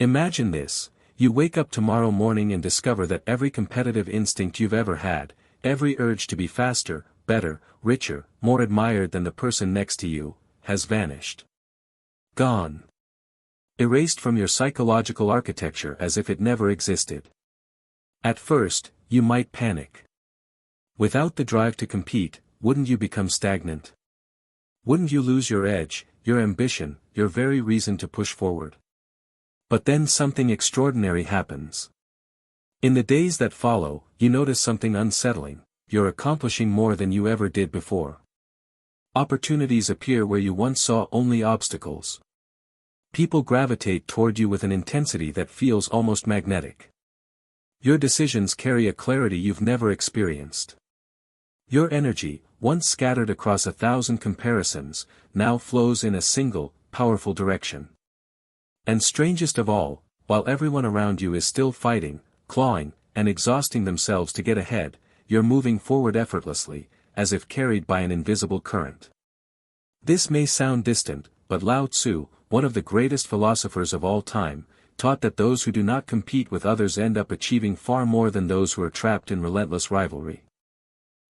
Imagine this: you wake up tomorrow morning and discover that every competitive instinct you've ever had, every urge to be faster, better, richer, more admired than the person next to you, has vanished. Gone. Erased from your psychological architecture as if it never existed. At first, you might panic. Without the drive to compete, wouldn't you become stagnant? Wouldn't you lose your edge, your ambition, your very reason to push forward? But then something extraordinary happens. In the days that follow, you notice something unsettling: you're accomplishing more than you ever did before. Opportunities appear where you once saw only obstacles. People gravitate toward you with an intensity that feels almost magnetic. Your decisions carry a clarity you've never experienced. Your energy, once scattered across 1,000 comparisons, now flows in a single, powerful direction. And strangest of all, while everyone around you is still fighting, clawing, and exhausting themselves to get ahead, you're moving forward effortlessly, as if carried by an invisible current. This may sound distant, but Lao Tzu, one of the greatest philosophers of all time, taught that those who do not compete with others end up achieving far more than those who are trapped in relentless rivalry.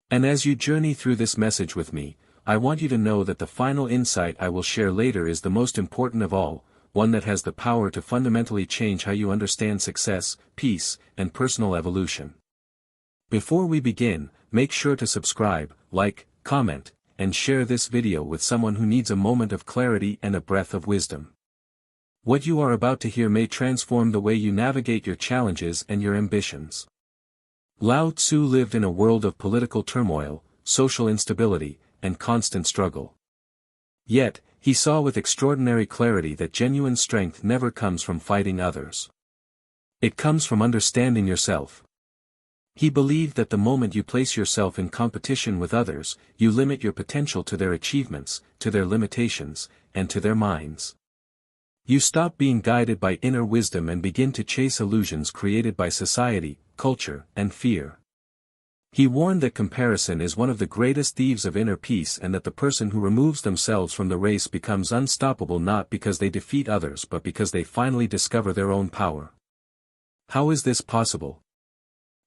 And as you journey through this message with me, I want you to know that the final insight I will share later is the most important of all, one that has the power to fundamentally change how you understand success, peace, and personal evolution. Before we begin, make sure to subscribe, like, comment, and share this video with someone who needs a moment of clarity and a breath of wisdom. What you are about to hear may transform the way you navigate your challenges and your ambitions. Lao Tzu lived in a world of political turmoil, social instability, and constant struggle. Yet, he saw with extraordinary clarity that genuine strength never comes from fighting others. It comes from understanding yourself. He believed that the moment you place yourself in competition with others, you limit your potential to their achievements, to their limitations, and to their minds. You stop being guided by inner wisdom and begin to chase illusions created by society, culture, and fear. He warned that comparison is one of the greatest thieves of inner peace and that the person who removes themselves from the race becomes unstoppable not because they defeat others but because they finally discover their own power. How is this possible?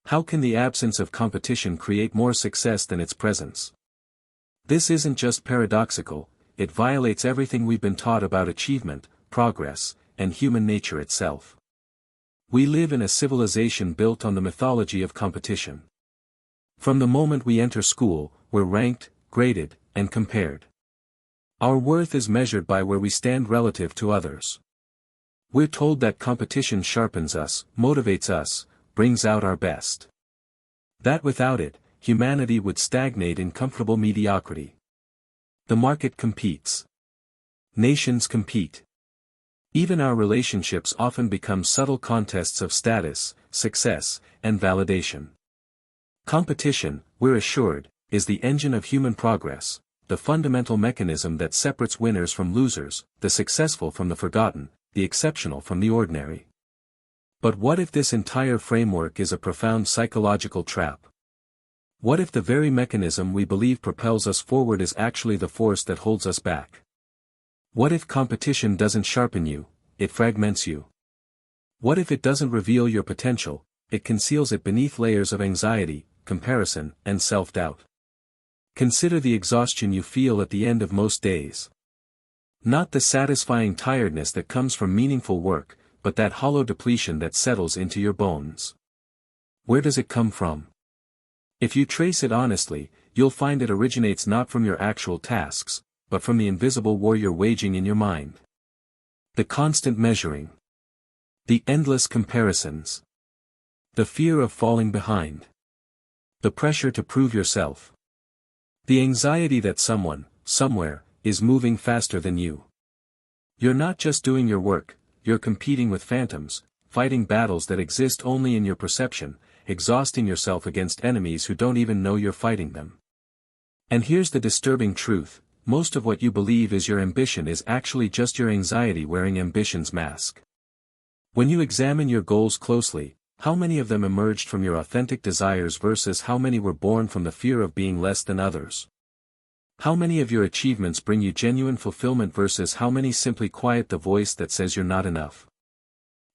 How can the absence of competition create more success than its presence? This isn't just paradoxical, it violates everything we've been taught about achievement, progress, and human nature itself. We live in a civilization built on the mythology of competition. From the moment we enter school, we're ranked, graded, and compared. Our worth is measured by where we stand relative to others. We're told that competition sharpens us, motivates us, brings out our best. That without it, humanity would stagnate in comfortable mediocrity. The market competes. Nations compete. Even our relationships often become subtle contests of status, success, and validation. Competition, we're assured, is the engine of human progress, the fundamental mechanism that separates winners from losers, the successful from the forgotten, the exceptional from the ordinary. But what if this entire framework is a profound psychological trap? What if the very mechanism we believe propels us forward is actually the force that holds us back? What if competition doesn't sharpen you, it fragments you? What if it doesn't reveal your potential, it conceals it beneath layers of anxiety, comparison, and self-doubt? Consider the exhaustion you feel at the end of most days. Not the satisfying tiredness that comes from meaningful work, but that hollow depletion that settles into your bones. Where does it come from? If you trace it honestly, you'll find it originates not from your actual tasks, but from the invisible war you're waging in your mind. The constant measuring. The endless comparisons. The fear of falling behind. The pressure to prove yourself. The anxiety that someone, somewhere, is moving faster than you. You're not just doing your work, you're competing with phantoms, fighting battles that exist only in your perception, exhausting yourself against enemies who don't even know you're fighting them. And here's the disturbing truth, most of what you believe is your ambition is actually just your anxiety wearing ambition's mask. When you examine your goals closely, how many of them emerged from your authentic desires versus how many were born from the fear of being less than others? How many of your achievements bring you genuine fulfillment versus how many simply quiet the voice that says you're not enough?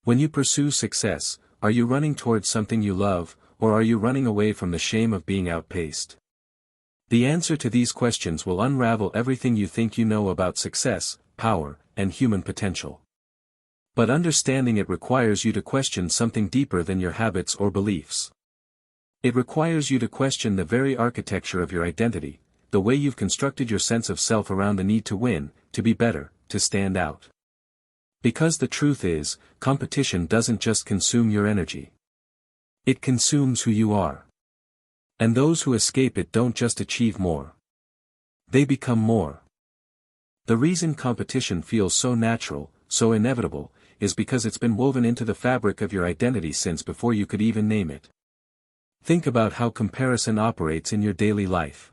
When you pursue success, are you running towards something you love, or are you running away from the shame of being outpaced? The answer to these questions will unravel everything you think you know about success, power, and human potential. But understanding it requires you to question something deeper than your habits or beliefs. It requires you to question the very architecture of your identity, the way you've constructed your sense of self around the need to win, to be better, to stand out. Because the truth is, competition doesn't just consume your energy. It consumes who you are. And those who escape it don't just achieve more. They become more. The reason competition feels so natural, so inevitable, is because it's been woven into the fabric of your identity since before you could even name it. Think about how comparison operates in your daily life.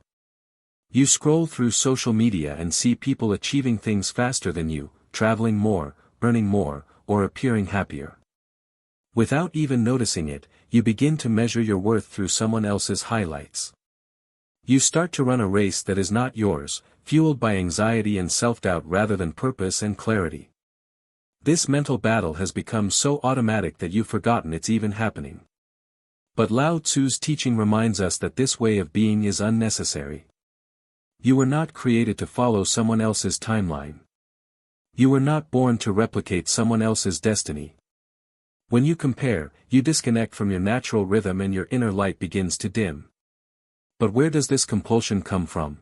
You scroll through social media and see people achieving things faster than you, traveling more, earning more, or appearing happier. Without even noticing it, you begin to measure your worth through someone else's highlights. You start to run a race that is not yours, fueled by anxiety and self-doubt rather than purpose and clarity. This mental battle has become so automatic that you've forgotten it's even happening. But Lao Tzu's teaching reminds us that this way of being is unnecessary. You were not created to follow someone else's timeline. You were not born to replicate someone else's destiny. When you compare, you disconnect from your natural rhythm and your inner light begins to dim. But where does this compulsion come from?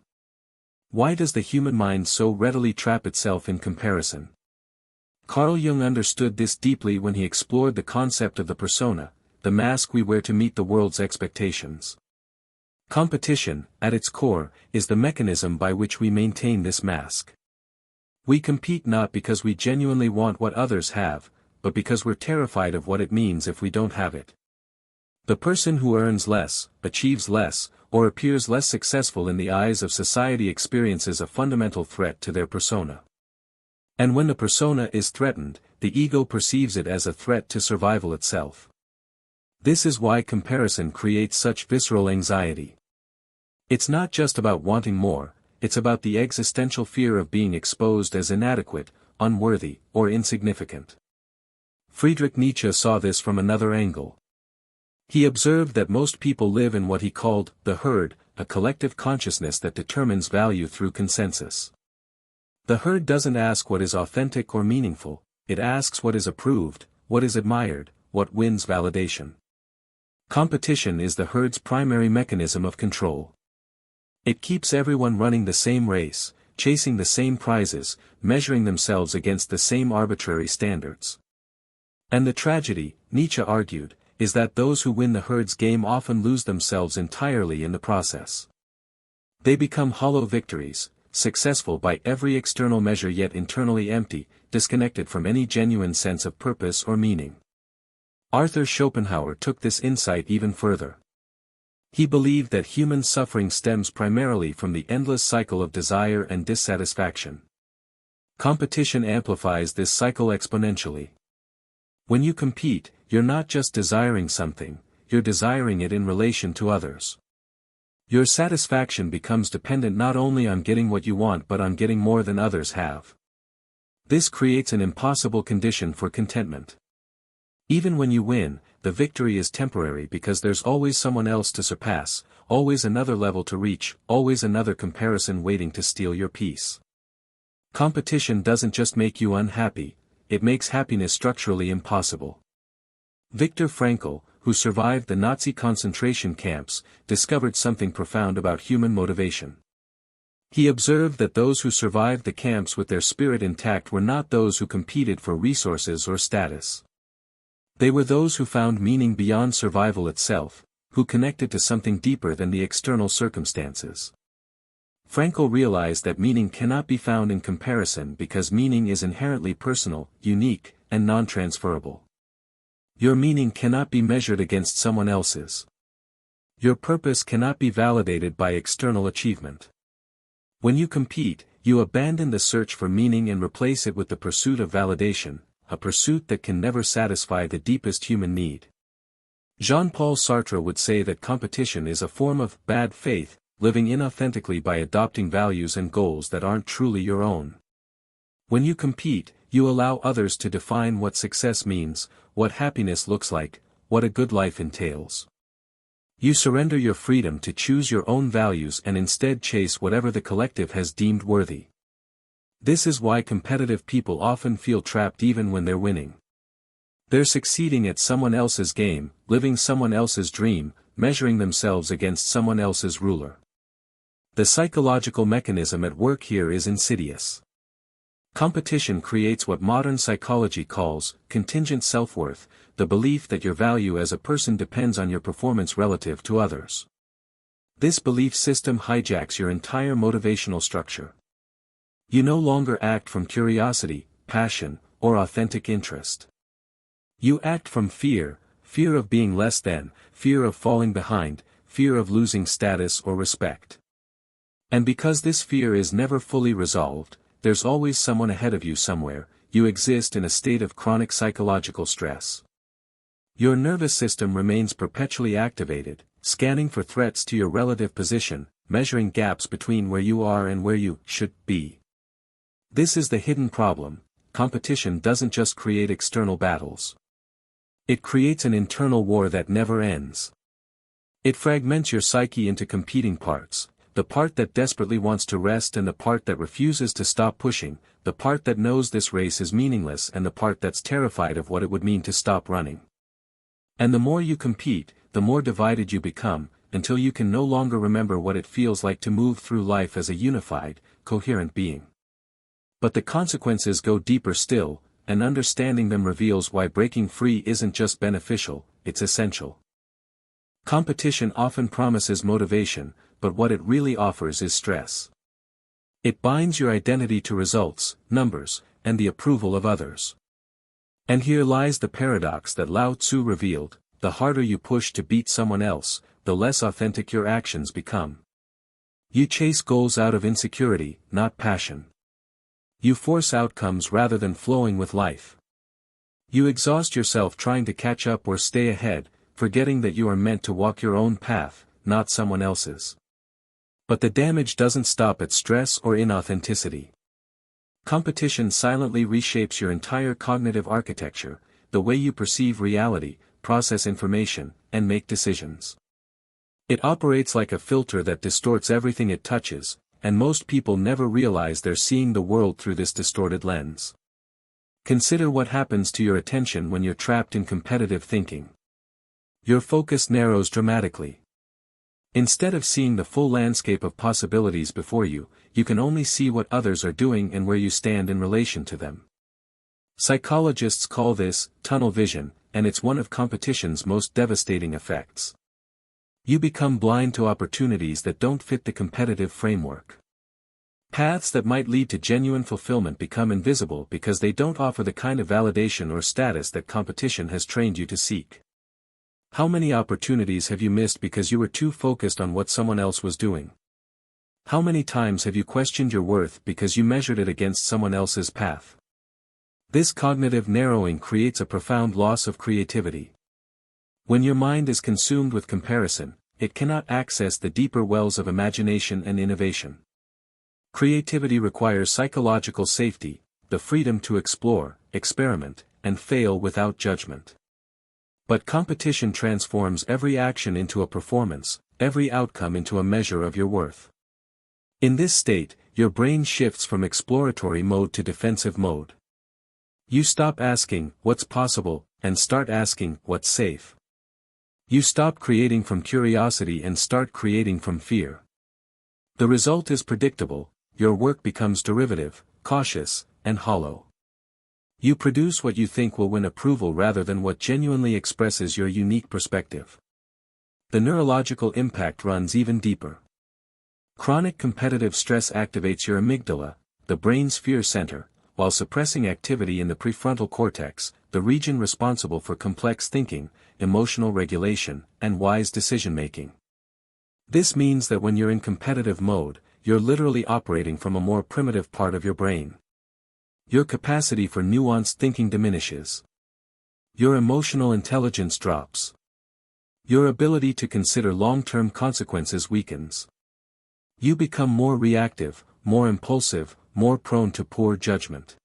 Why does the human mind so readily trap itself in comparison? Carl Jung understood this deeply when he explored the concept of the persona, the mask we wear to meet the world's expectations. Competition, at its core, is the mechanism by which we maintain this mask. We compete not because we genuinely want what others have, but because we're terrified of what it means if we don't have it. The person who earns less, achieves less, or appears less successful in the eyes of society experiences a fundamental threat to their persona. And when the persona is threatened, the ego perceives it as a threat to survival itself. This is why comparison creates such visceral anxiety. It's not just about wanting more, it's about the existential fear of being exposed as inadequate, unworthy, or insignificant. Friedrich Nietzsche saw this from another angle. He observed that most people live in what he called the herd, a collective consciousness that determines value through consensus. The herd doesn't ask what is authentic or meaningful, it asks what is approved, what is admired, what wins validation. Competition is the herd's primary mechanism of control. It keeps everyone running the same race, chasing the same prizes, measuring themselves against the same arbitrary standards. And the tragedy, Nietzsche argued, is that those who win the herd's game often lose themselves entirely in the process. They become hollow victories, successful by every external measure yet internally empty, disconnected from any genuine sense of purpose or meaning. Arthur Schopenhauer took this insight even further. He believed that human suffering stems primarily from the endless cycle of desire and dissatisfaction. Competition amplifies this cycle exponentially. When you compete, you're not just desiring something, you're desiring it in relation to others. Your satisfaction becomes dependent not only on getting what you want but on getting more than others have. This creates an impossible condition for contentment. Even when you win, the victory is temporary because there's always someone else to surpass, always another level to reach, always another comparison waiting to steal your peace. Competition doesn't just make you unhappy, it makes happiness structurally impossible. Viktor Frankl, who survived the Nazi concentration camps, discovered something profound about human motivation. He observed that those who survived the camps with their spirit intact were not those who competed for resources or status. They were those who found meaning beyond survival itself, who connected to something deeper than the external circumstances. Frankl realized that meaning cannot be found in comparison because meaning is inherently personal, unique, and non-transferable. Your meaning cannot be measured against someone else's. Your purpose cannot be validated by external achievement. When you compete, you abandon the search for meaning and replace it with the pursuit of validation, a pursuit that can never satisfy the deepest human need. Jean-Paul Sartre would say that competition is a form of bad faith, living inauthentically by adopting values and goals that aren't truly your own. When you compete, You allow others to define what success means, what happiness looks like, what a good life entails. You surrender your freedom to choose your own values and instead chase whatever the collective has deemed worthy. This is why competitive people often feel trapped even when they're winning. They're succeeding at someone else's game, living someone else's dream, measuring themselves against someone else's ruler. The psychological mechanism at work here is insidious. Competition creates what modern psychology calls contingent self-worth, the belief that your value as a person depends on your performance relative to others. This belief system hijacks your entire motivational structure. You no longer act from curiosity, passion, or authentic interest. You act from fear, fear of being less than, fear of falling behind, fear of losing status or respect. And because this fear is never fully resolved, there's always someone ahead of you somewhere, you exist in a state of chronic psychological stress. Your nervous system remains perpetually activated, scanning for threats to your relative position, measuring gaps between where you are and where you should be. This is the hidden problem. Competition doesn't just create external battles. It creates an internal war that never ends. It fragments your psyche into competing parts, the part that desperately wants to rest and the part that refuses to stop pushing, the part that knows this race is meaningless and the part that's terrified of what it would mean to stop running. And the more you compete, the more divided you become, until you can no longer remember what it feels like to move through life as a unified, coherent being. But the consequences go deeper still, and understanding them reveals why breaking free isn't just beneficial, it's essential. Competition often promises motivation, but what it really offers is stress. It binds your identity to results, numbers, and the approval of others. And here lies the paradox that Lao Tzu revealed: the harder you push to beat someone else, the less authentic your actions become. You chase goals out of insecurity, not passion. You force outcomes rather than flowing with life. You exhaust yourself trying to catch up or stay ahead, forgetting that you are meant to walk your own path, not someone else's. But the damage doesn't stop at stress or inauthenticity. Competition silently reshapes your entire cognitive architecture, the way you perceive reality, process information, and make decisions. It operates like a filter that distorts everything it touches, and most people never realize they're seeing the world through this distorted lens. Consider what happens to your attention when you're trapped in competitive thinking. Your focus narrows dramatically. Instead of seeing the full landscape of possibilities before you, you can only see what others are doing and where you stand in relation to them. Psychologists call this tunnel vision, and it's one of competition's most devastating effects. You become blind to opportunities that don't fit the competitive framework. Paths that might lead to genuine fulfillment become invisible because they don't offer the kind of validation or status that competition has trained you to seek. How many opportunities have you missed because you were too focused on what someone else was doing? How many times have you questioned your worth because you measured it against someone else's path? This cognitive narrowing creates a profound loss of creativity. When your mind is consumed with comparison, it cannot access the deeper wells of imagination and innovation. Creativity requires psychological safety, the freedom to explore, experiment, and fail without judgment. But competition transforms every action into a performance, every outcome into a measure of your worth. In this state, your brain shifts from exploratory mode to defensive mode. You stop asking, "What's possible?" and start asking, "What's safe?" You stop creating from curiosity and start creating from fear. The result is predictable: your work becomes derivative, cautious, and hollow. You produce what you think will win approval rather than what genuinely expresses your unique perspective. The neurological impact runs even deeper. Chronic competitive stress activates your amygdala, the brain's fear center, while suppressing activity in the prefrontal cortex, the region responsible for complex thinking, emotional regulation, and wise decision-making. This means that when you're in competitive mode, you're literally operating from a more primitive part of your brain. Your capacity for nuanced thinking diminishes. Your emotional intelligence drops. Your ability to consider long-term consequences weakens. You become more reactive, more impulsive, more prone to poor judgment.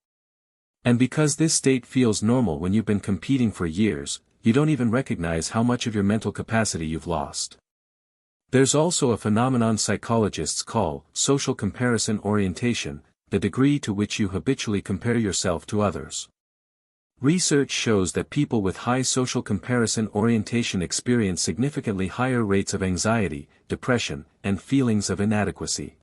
And because this state feels normal when you've been competing for years, you don't even recognize how much of your mental capacity you've lost. There's also a phenomenon psychologists call social comparison orientation, the degree to which you habitually compare yourself to others. Research shows that people with high social comparison orientation experience significantly higher rates of anxiety, depression, and feelings of inadequacy.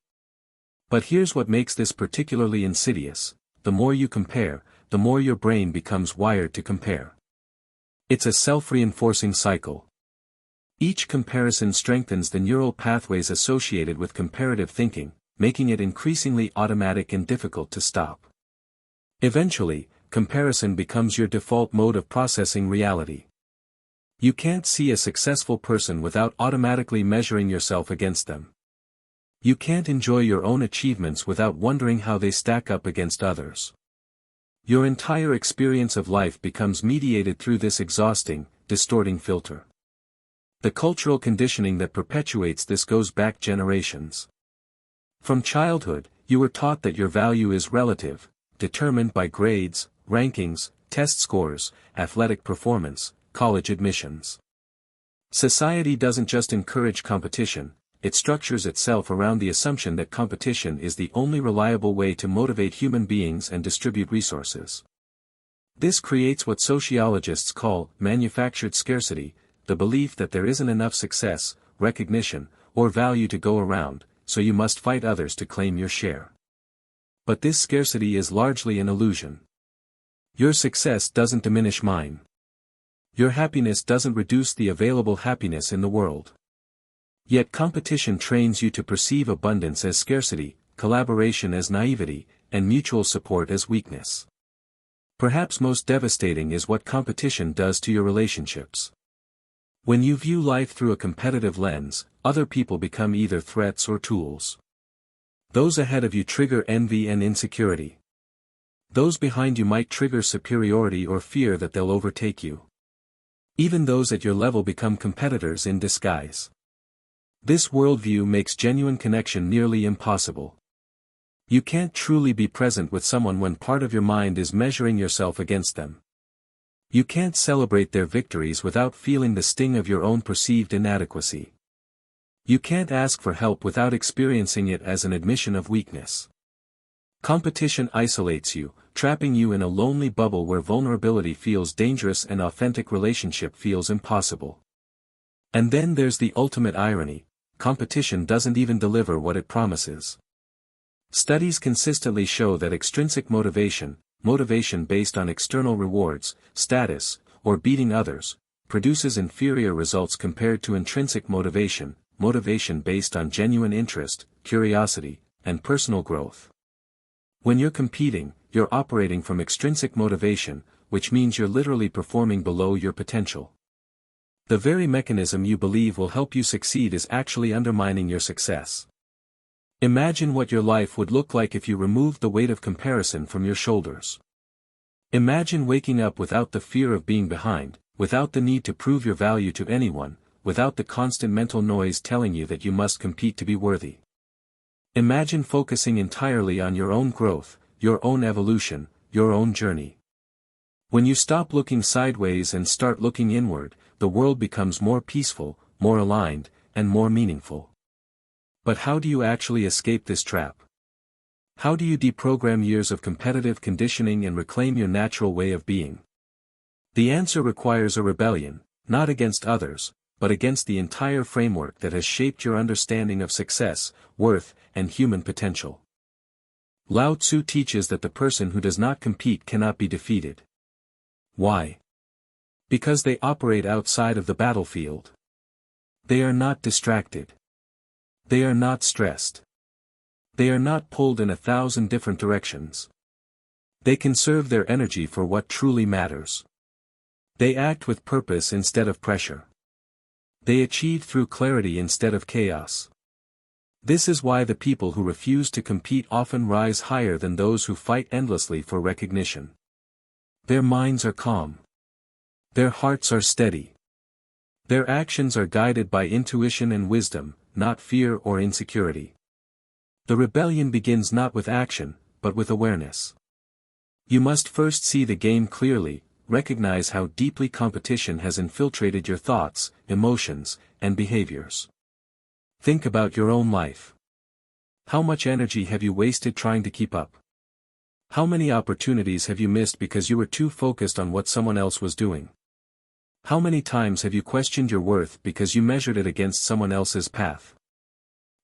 But here's what makes this particularly insidious: the more you compare, the more your brain becomes wired to compare. It's a self-reinforcing cycle. Each comparison strengthens the neural pathways associated with comparative thinking, making it increasingly automatic and difficult to stop. Eventually, comparison becomes your default mode of processing reality. You can't see a successful person without automatically measuring yourself against them. You can't enjoy your own achievements without wondering how they stack up against others. Your entire experience of life becomes mediated through this exhausting, distorting filter. The cultural conditioning that perpetuates this goes back generations. From childhood, you were taught that your value is relative, determined by grades, rankings, test scores, athletic performance, college admissions. Society doesn't just encourage competition, it structures itself around the assumption that competition is the only reliable way to motivate human beings and distribute resources. This creates what sociologists call manufactured scarcity, the belief that there isn't enough success, recognition, or value to go around, so you must fight others to claim your share. But this scarcity is largely an illusion. Your success doesn't diminish mine. Your happiness doesn't reduce the available happiness in the world. Yet competition trains you to perceive abundance as scarcity, collaboration as naivety, and mutual support as weakness. Perhaps most devastating is what competition does to your relationships. When you view life through a competitive lens, other people become either threats or tools. Those ahead of you trigger envy and insecurity. Those behind you might trigger superiority or fear that they'll overtake you. Even those at your level become competitors in disguise. This worldview makes genuine connection nearly impossible. You can't truly be present with someone when part of your mind is measuring yourself against them. You can't celebrate their victories without feeling the sting of your own perceived inadequacy. You can't ask for help without experiencing it as an admission of weakness. Competition isolates you, trapping you in a lonely bubble where vulnerability feels dangerous and authentic relationship feels impossible. And then there's the ultimate irony: competition doesn't even deliver what it promises. Studies consistently show that extrinsic motivation based on external rewards, status, or beating others, produces inferior results compared to intrinsic motivation based on genuine interest, curiosity, and personal growth. When you're competing, you're operating from extrinsic motivation, which means you're literally performing below your potential. The very mechanism you believe will help you succeed is actually undermining your success. Imagine what your life would look like if you removed the weight of comparison from your shoulders. Imagine waking up without the fear of being behind, without the need to prove your value to anyone, without the constant mental noise telling you that you must compete to be worthy. Imagine focusing entirely on your own growth, your own evolution, your own journey. When you stop looking sideways and start looking inward, the world becomes more peaceful, more aligned, and more meaningful. But how do you actually escape this trap? How do you deprogram years of competitive conditioning and reclaim your natural way of being? The answer requires a rebellion, not against others, but against the entire framework that has shaped your understanding of success, worth, and human potential. Lao Tzu teaches that the person who does not compete cannot be defeated. Why? Because they operate outside of the battlefield. They are not distracted. They are not stressed. They are not pulled in 1,000 different directions. They conserve their energy for what truly matters. They act with purpose instead of pressure. They achieve through clarity instead of chaos. This is why the people who refuse to compete often rise higher than those who fight endlessly for recognition. Their minds are calm. Their hearts are steady. Their actions are guided by intuition and wisdom, not fear or insecurity. The rebellion begins not with action, but with awareness. You must first see the game clearly, recognize how deeply competition has infiltrated your thoughts, emotions, and behaviors. Think about your own life. How much energy have you wasted trying to keep up? How many opportunities have you missed because you were too focused on what someone else was doing? How many times have you questioned your worth because you measured it against someone else's path?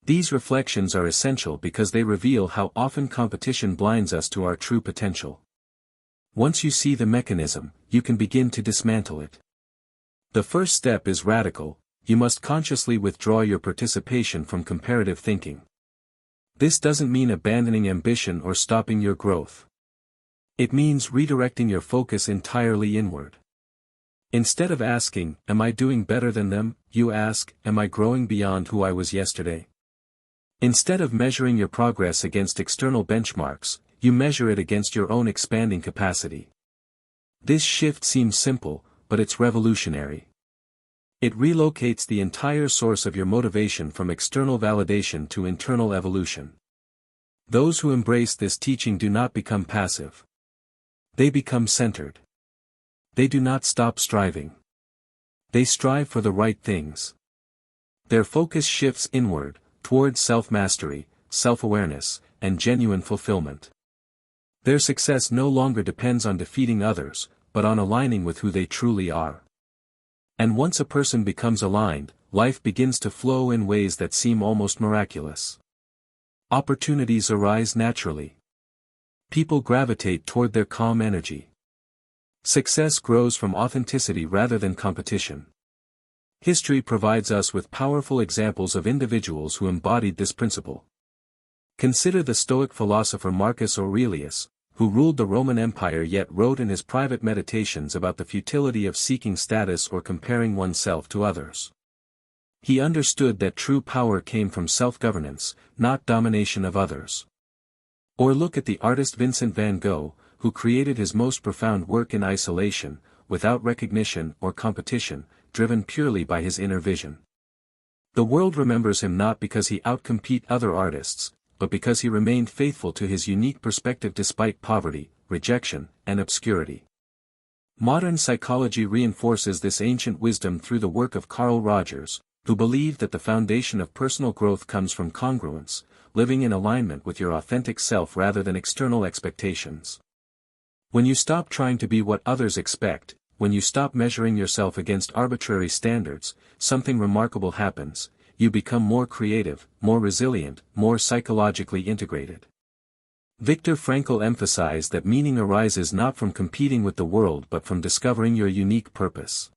These reflections are essential because they reveal how often competition blinds us to our true potential. Once you see the mechanism, you can begin to dismantle it. The first step is radical: you must consciously withdraw your participation from comparative thinking. This doesn't mean abandoning ambition or stopping your growth. It means redirecting your focus entirely inward. Instead of asking, "Am I doing better than them?" you ask, "Am I growing beyond who I was yesterday?" Instead of measuring your progress against external benchmarks, you measure it against your own expanding capacity. This shift seems simple, but it's revolutionary. It relocates the entire source of your motivation from external validation to internal evolution. Those who embrace this teaching do not become passive. They become centered. They do not stop striving. They strive for the right things. Their focus shifts inward, towards self-mastery, self-awareness, and genuine fulfillment. Their success no longer depends on defeating others, but on aligning with who they truly are. And once a person becomes aligned, life begins to flow in ways that seem almost miraculous. Opportunities arise naturally. People gravitate toward their calm energy. Success grows from authenticity rather than competition. History provides us with powerful examples of individuals who embodied this principle. Consider the Stoic philosopher Marcus Aurelius, who ruled the Roman Empire yet wrote in his private meditations about the futility of seeking status or comparing oneself to others. He understood that true power came from self-governance, not domination of others. Or look at the artist Vincent van Gogh, who created his most profound work in isolation, without recognition or competition, driven purely by his inner vision. The world remembers him not because he outcompeted other artists, but because he remained faithful to his unique perspective despite poverty, rejection, and obscurity. Modern psychology reinforces this ancient wisdom through the work of Carl Rogers, who believed that the foundation of personal growth comes from congruence, living in alignment with your authentic self rather than external expectations. When you stop trying to be what others expect, when you stop measuring yourself against arbitrary standards, something remarkable happens. You become more creative, more resilient, more psychologically integrated. Viktor Frankl emphasized that meaning arises not from competing with the world but from discovering your unique purpose.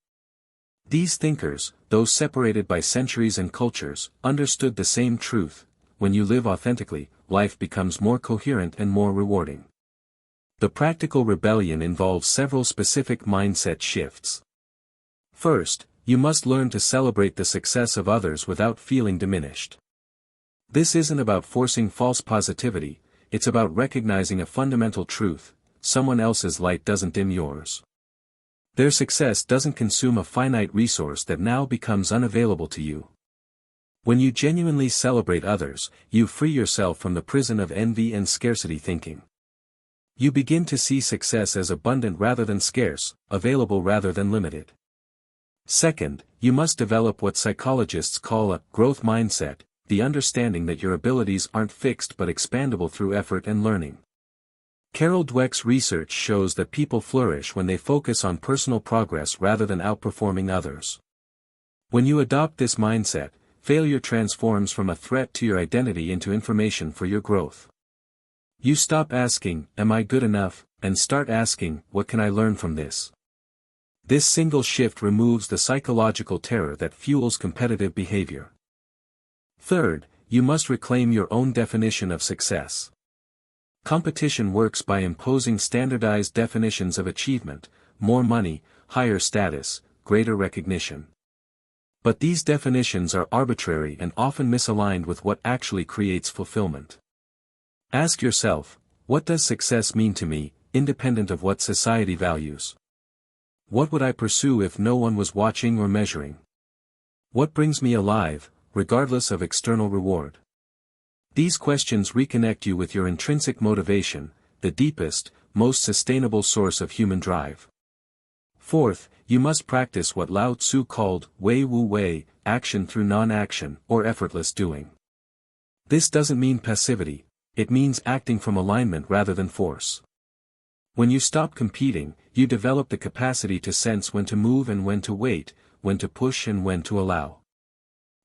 These thinkers, though separated by centuries and cultures, understood the same truth: when you live authentically, life becomes more coherent and more rewarding. The practical rebellion involves several specific mindset shifts. First, you must learn to celebrate the success of others without feeling diminished. This isn't about forcing false positivity, it's about recognizing a fundamental truth: someone else's light doesn't dim yours. Their success doesn't consume a finite resource that now becomes unavailable to you. When you genuinely celebrate others, you free yourself from the prison of envy and scarcity thinking. You begin to see success as abundant rather than scarce, available rather than limited. Second, you must develop what psychologists call a growth mindset, the understanding that your abilities aren't fixed but expandable through effort and learning. Carol Dweck's research shows that people flourish when they focus on personal progress rather than outperforming others. When you adopt this mindset, failure transforms from a threat to your identity into information for your growth. You stop asking, "Am I good enough?" and start asking, "What can I learn from this?" This single shift removes the psychological terror that fuels competitive behavior. Third, you must reclaim your own definition of success. Competition works by imposing standardized definitions of achievement: more money, higher status, greater recognition. But these definitions are arbitrary and often misaligned with what actually creates fulfillment. Ask yourself, what does success mean to me, independent of what society values? What would I pursue if no one was watching or measuring? What brings me alive, regardless of external reward? These questions reconnect you with your intrinsic motivation, the deepest, most sustainable source of human drive. Fourth, you must practice what Lao Tzu called Wei Wu Wei, action through non-action, or effortless doing. This doesn't mean passivity, it means acting from alignment rather than force. When you stop competing, you develop the capacity to sense when to move and when to wait, when to push and when to allow.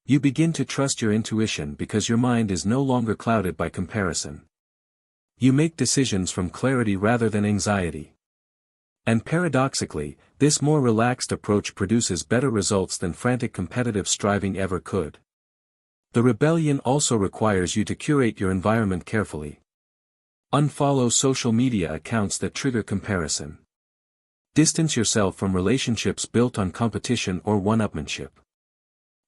You begin to trust your intuition because your mind is no longer clouded by comparison. You make decisions from clarity rather than anxiety. And paradoxically, this more relaxed approach produces better results than frantic competitive striving ever could. The rebellion also requires you to curate your environment carefully. Unfollow social media accounts that trigger comparison. Distance yourself from relationships built on competition or one-upmanship.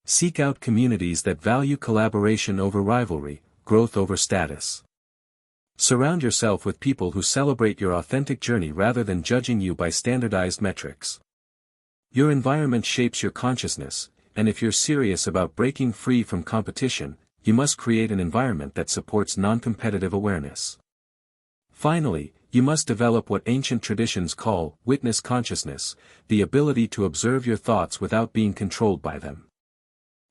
Seek out communities that value collaboration over rivalry, growth over status. Surround yourself with people who celebrate your authentic journey rather than judging you by standardized metrics. Your environment shapes your consciousness, and if you're serious about breaking free from competition, you must create an environment that supports non-competitive awareness. Finally, you must develop what ancient traditions call witness consciousness, the ability to observe your thoughts without being controlled by them.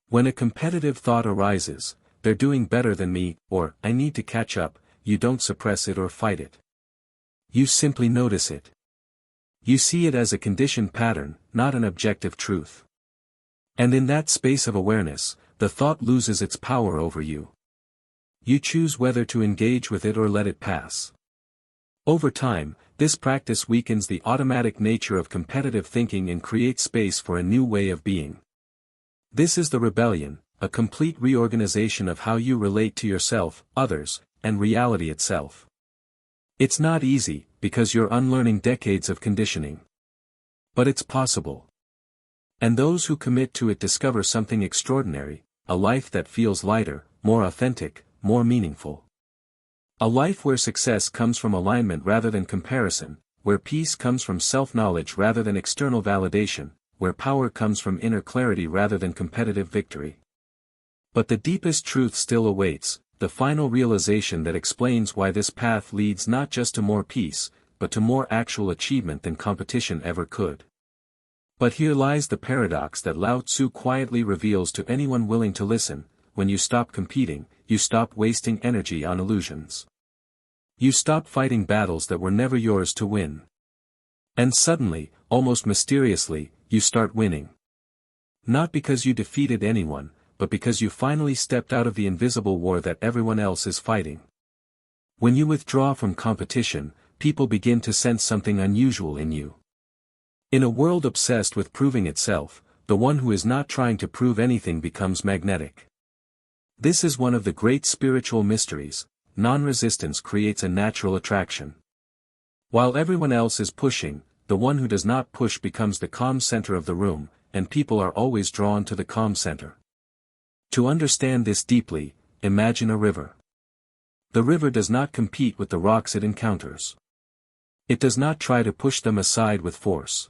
When a competitive thought arises, "They're doing better than me," or "I need to catch up," you don't suppress it or fight it. You simply notice it. You see it as a conditioned pattern, not an objective truth. And in that space of awareness, the thought loses its power over you. You choose whether to engage with it or let it pass. Over time, this practice weakens the automatic nature of competitive thinking and creates space for a new way of being. This is the rebellion, a complete reorganization of how you relate to yourself, others, and reality itself. It's not easy, because you're unlearning decades of conditioning. But it's possible. And those who commit to it discover something extraordinary, a life that feels lighter, more authentic, more meaningful. A life where success comes from alignment rather than comparison, where peace comes from self-knowledge rather than external validation, where power comes from inner clarity rather than competitive victory. But the deepest truth still awaits, the final realization that explains why this path leads not just to more peace, but to more actual achievement than competition ever could. But here lies the paradox that Lao Tzu quietly reveals to anyone willing to listen: when you stop competing, you stop wasting energy on illusions. You stop fighting battles that were never yours to win. And suddenly, almost mysteriously, you start winning. Not because you defeated anyone, but because you finally stepped out of the invisible war that everyone else is fighting. When you withdraw from competition, people begin to sense something unusual in you. In a world obsessed with proving itself, the one who is not trying to prove anything becomes magnetic. This is one of the great spiritual mysteries: non-resistance creates a natural attraction. While everyone else is pushing, the one who does not push becomes the calm center of the room, and people are always drawn to the calm center. To understand this deeply, imagine a river. The river does not compete with the rocks it encounters. It does not try to push them aside with force.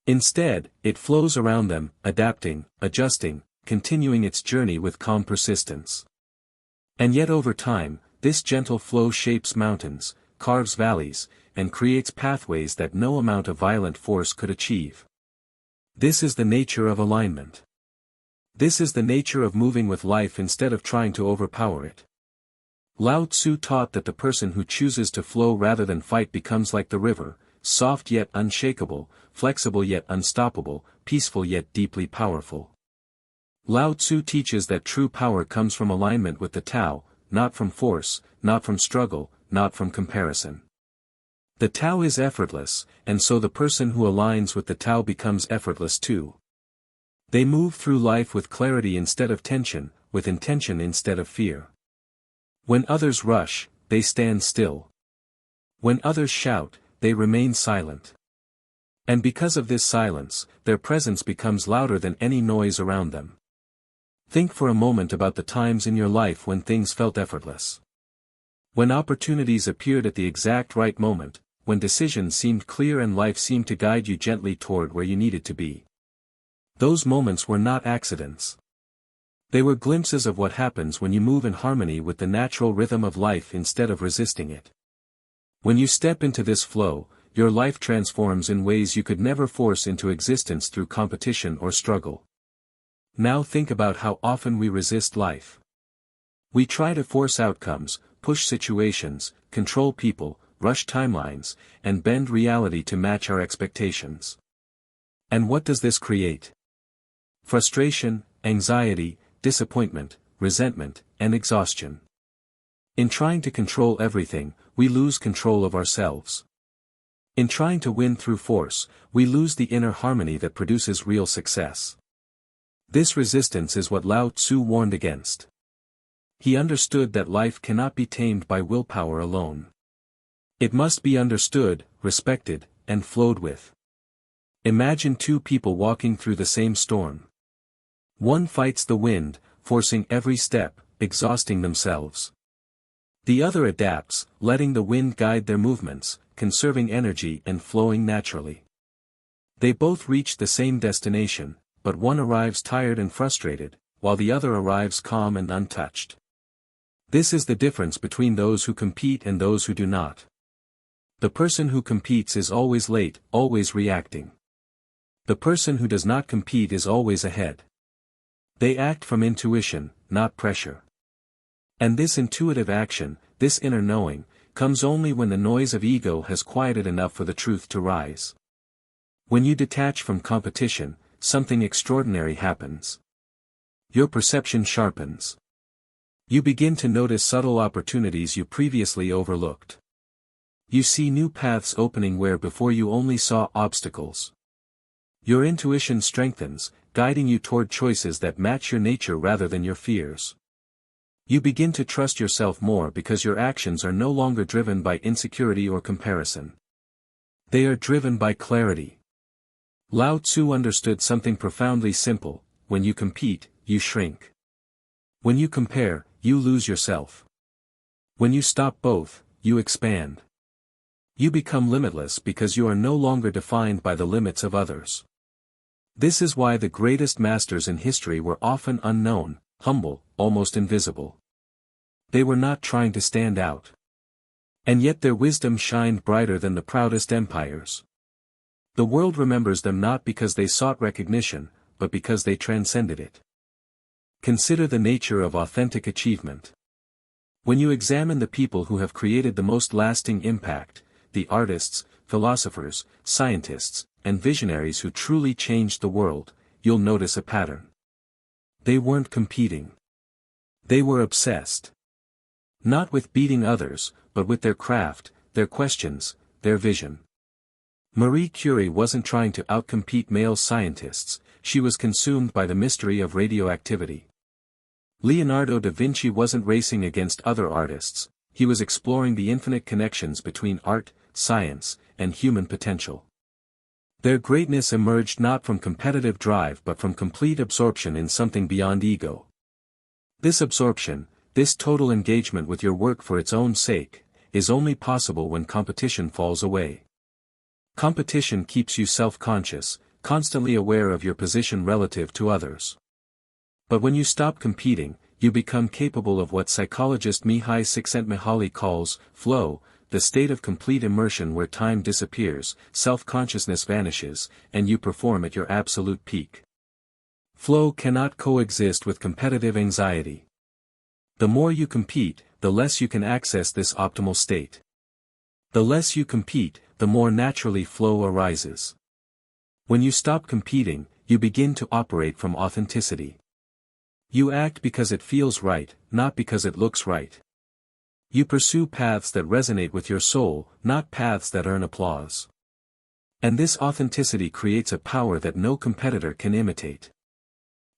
Instead, it flows around them, adapting, adjusting, continuing its journey with calm persistence. And yet over time, this gentle flow shapes mountains, carves valleys, and creates pathways that no amount of violent force could achieve. This is the nature of alignment. This is the nature of moving with life instead of trying to overpower it. Lao Tzu taught that the person who chooses to flow rather than fight becomes like the river, soft yet unshakable, flexible yet unstoppable, peaceful yet deeply powerful. Lao Tzu teaches that true power comes from alignment with the Tao, not from force, not from struggle, not from comparison. The Tao is effortless, and so the person who aligns with the Tao becomes effortless too. They move through life with clarity instead of tension, with intention instead of fear. When others rush, they stand still. When others shout, they remain silent. And because of this silence, their presence becomes louder than any noise around them. Think for a moment about the times in your life when things felt effortless. When opportunities appeared at the exact right moment, when decisions seemed clear and life seemed to guide you gently toward where you needed to be. Those moments were not accidents. They were glimpses of what happens when you move in harmony with the natural rhythm of life instead of resisting it. When you step into this flow, your life transforms in ways you could never force into existence through competition or struggle. Now think about how often we resist life. We try to force outcomes, push situations, control people, rush timelines, and bend reality to match our expectations. And what does this create? Frustration, anxiety, disappointment, resentment, and exhaustion. In trying to control everything, we lose control of ourselves. In trying to win through force, we lose the inner harmony that produces real success. This resistance is what Lao Tzu warned against. He understood that life cannot be tamed by willpower alone. It must be understood, respected, and flowed with. Imagine two people walking through the same storm. One fights the wind, forcing every step, exhausting themselves. The other adapts, letting the wind guide their movements, conserving energy and flowing naturally. They both reach the same destination, but one arrives tired and frustrated, while the other arrives calm and untouched. This is the difference between those who compete and those who do not. The person who competes is always late, always reacting. The person who does not compete is always ahead. They act from intuition, not pressure. And this intuitive action, this inner knowing, comes only when the noise of ego has quieted enough for the truth to rise. When you detach from competition, something extraordinary happens. Your perception sharpens. You begin to notice subtle opportunities you previously overlooked. You see new paths opening where before you only saw obstacles. Your intuition strengthens, guiding you toward choices that match your nature rather than your fears. You begin to trust yourself more because your actions are no longer driven by insecurity or comparison. They are driven by clarity. Lao Tzu understood something profoundly simple: when you compete, you shrink. When you compare, you lose yourself. When you stop both, you expand. You become limitless because you are no longer defined by the limits of others. This is why the greatest masters in history were often unknown, humble, almost invisible. They were not trying to stand out. And yet their wisdom shined brighter than the proudest empires. The world remembers them not because they sought recognition, but because they transcended it. Consider the nature of authentic achievement. When you examine the people who have created the most lasting impact, the artists, philosophers, scientists, and visionaries who truly changed the world, you'll notice a pattern. They weren't competing. They were obsessed. Not with beating others, but with their craft, their questions, their vision. Marie Curie wasn't trying to outcompete male scientists, she was consumed by the mystery of radioactivity. Leonardo da Vinci wasn't racing against other artists, he was exploring the infinite connections between art, science, and human potential. Their greatness emerged not from competitive drive but from complete absorption in something beyond ego. This absorption, this total engagement with your work for its own sake, is only possible when competition falls away. Competition keeps you self-conscious, constantly aware of your position relative to others. But when you stop competing, you become capable of what psychologist Mihai Csikszentmihalyi calls flow, the state of complete immersion where time disappears, self-consciousness vanishes, and you perform at your absolute peak. Flow cannot coexist with competitive anxiety. The more you compete, the less you can access this optimal state. The less you compete, the more naturally flow arises. When you stop competing, you begin to operate from authenticity. You act because it feels right, not because it looks right. You pursue paths that resonate with your soul, not paths that earn applause. And this authenticity creates a power that no competitor can imitate.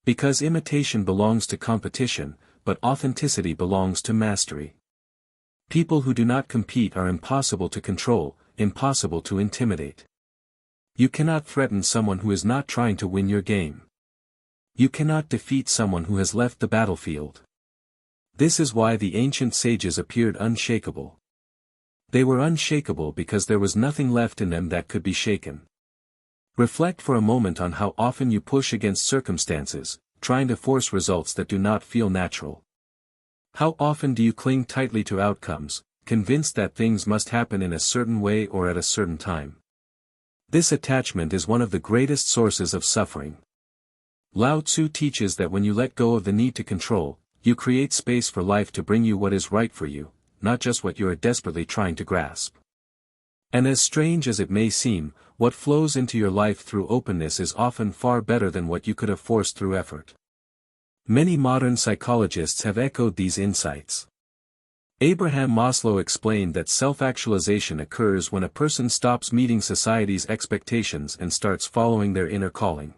Because imitation belongs to competition, but authenticity belongs to mastery. People who do not compete are impossible to control, impossible to intimidate. You cannot threaten someone who is not trying to win your game. You cannot defeat someone who has left the battlefield. This is why the ancient sages appeared unshakable. They were unshakable because there was nothing left in them that could be shaken. Reflect for a moment on how often you push against circumstances, trying to force results that do not feel natural. How often do you cling tightly to outcomes, convinced that things must happen in a certain way or at a certain time. This attachment is one of the greatest sources of suffering. Lao Tzu teaches that when you let go of the need to control, you create space for life to bring you what is right for you, not just what you are desperately trying to grasp. And as strange as it may seem, what flows into your life through openness is often far better than what you could have forced through effort. Many modern psychologists have echoed these insights. Abraham Maslow explained that self-actualization occurs when a person stops meeting society's expectations and starts following their inner calling.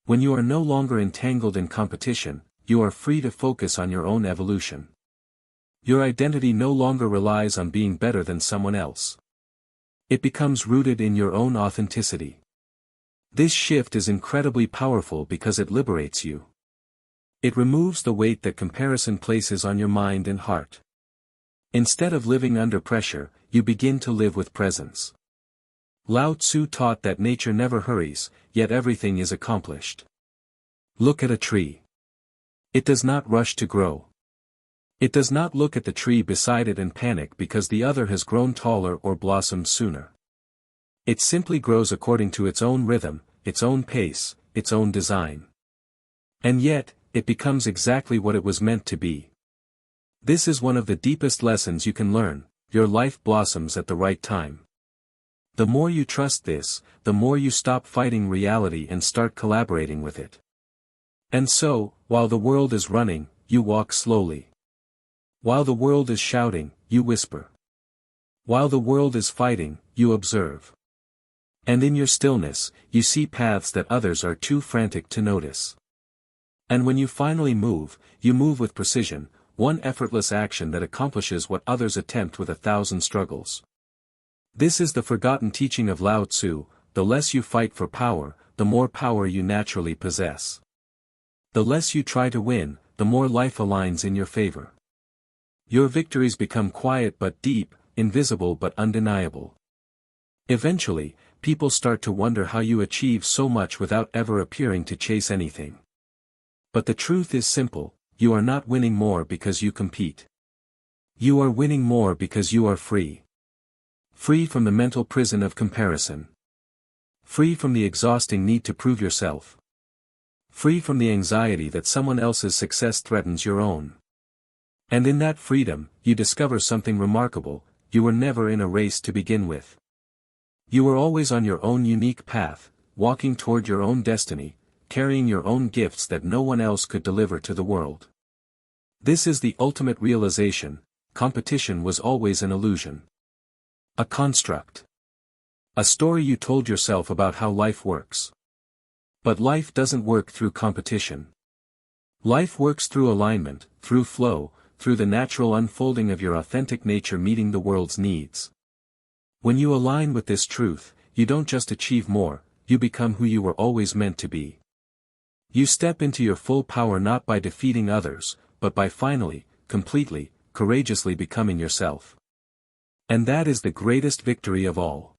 When you are no longer entangled in competition, you are free to focus on your own evolution. Your identity no longer relies on being better than someone else. It becomes rooted in your own authenticity. This shift is incredibly powerful because it liberates you. It removes the weight that comparison places on your mind and heart. Instead of living under pressure, you begin to live with presence. Lao Tzu taught that nature never hurries, yet everything is accomplished. Look at a tree. It does not rush to grow. It does not look at the tree beside it and panic because the other has grown taller or blossomed sooner. It simply grows according to its own rhythm, its own pace, its own design. And yet, it becomes exactly what it was meant to be. This is one of the deepest lessons you can learn: your life blossoms at the right time. The more you trust this, the more you stop fighting reality and start collaborating with it. And so, while the world is running, you walk slowly. While the world is shouting, you whisper. While the world is fighting, you observe. And in your stillness, you see paths that others are too frantic to notice. And when you finally move, you move with precision, one effortless action that accomplishes what others attempt with 1,000 struggles. This is the forgotten teaching of Lao Tzu: the less you fight for power, the more power you naturally possess. The less you try to win, the more life aligns in your favor. Your victories become quiet but deep, invisible but undeniable. Eventually, people start to wonder how you achieve so much without ever appearing to chase anything. But the truth is simple: you are not winning more because you compete. You are winning more because you are free. Free from the mental prison of comparison. Free from the exhausting need to prove yourself. Free from the anxiety that someone else's success threatens your own. And in that freedom, you discover something remarkable: you were never in a race to begin with. You were always on your own unique path, walking toward your own destiny, carrying your own gifts that no one else could deliver to the world. This is the ultimate realization: competition was always an illusion. A construct. A story you told yourself about how life works. But life doesn't work through competition. Life works through alignment, through flow, through the natural unfolding of your authentic nature meeting the world's needs. When you align with this truth, you don't just achieve more, you become who you were always meant to be. You step into your full power not by defeating others, but by finally, completely, courageously becoming yourself. And that is the greatest victory of all.